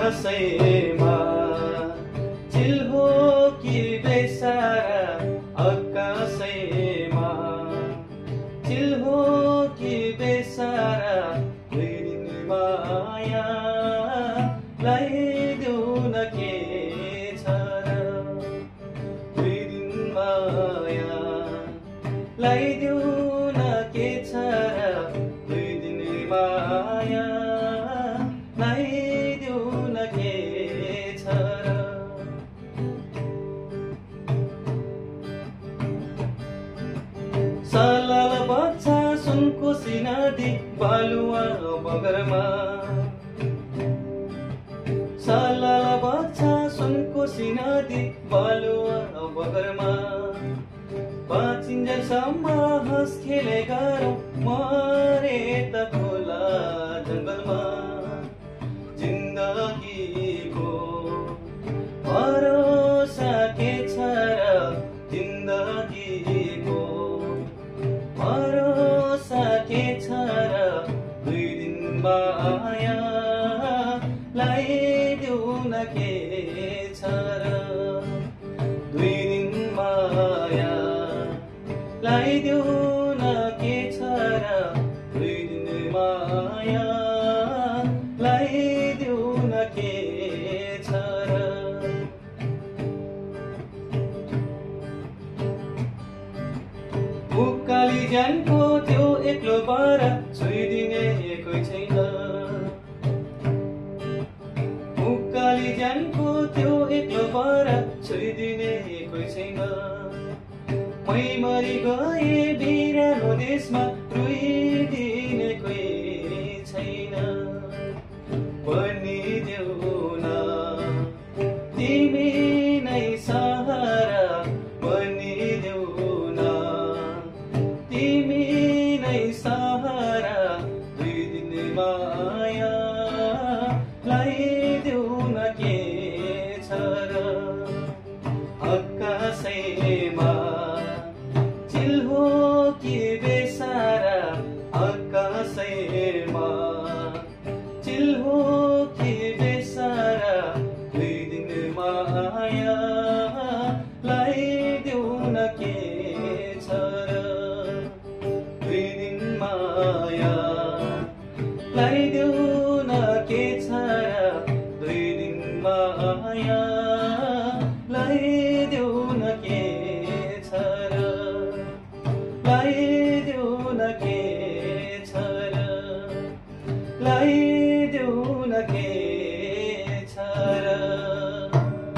आकाशैमा चिल हो कि बेसारा आकाशैमा चिल हो कि बेसारा दुई दिन माया लगाइदेऊ न के छ र दुई दिन माया लगाइदेऊ न के छ र दुई दिन माया लगाइदेऊ न के छ र सलाल बच्चा सुनकोशी नदी बालुवा बगरमा सलाल बच्चा सुनकोशी नदी बालुवा बगरमा बाँचिन्जेलसम्म हाँस खेले गरौँ मरे त खोला जङ्गलमा जिन्दगीको भरोसा के छ र जिन्दगीको भरोसा के छ र दुई दिन माया लगाइदेऊ न के छ र दुई दिन माया लगाइदेऊ न के छ र दुई दिन माया लगाइदेऊ न के छ र उकाली ज्यानको त्यो एक्लो बारा छोइदिने कोही छैन उकाली ज्यानको त्यो एक्लो बारा छोइदिने कोही छैन मै मरि गए बिरानो देशमा रुइदिने कोही छैन बनिदेऊ न तिमी नै सहारा बनिदेऊ न तिमी नै सहारा दुई दिन माया लगाइदेऊ न के छ र आकाशैमा चिल हो कि बेसारा आकाशैमा चिल हो कि बेसारा दुई दिन माया लगाइदेऊ न के छ र दुई दिन माया लगाइदेऊ न के छ र दुई दिन माया लगाइदेऊ न के छ र लगाइदेऊ न के छ र लगाइदेऊ न के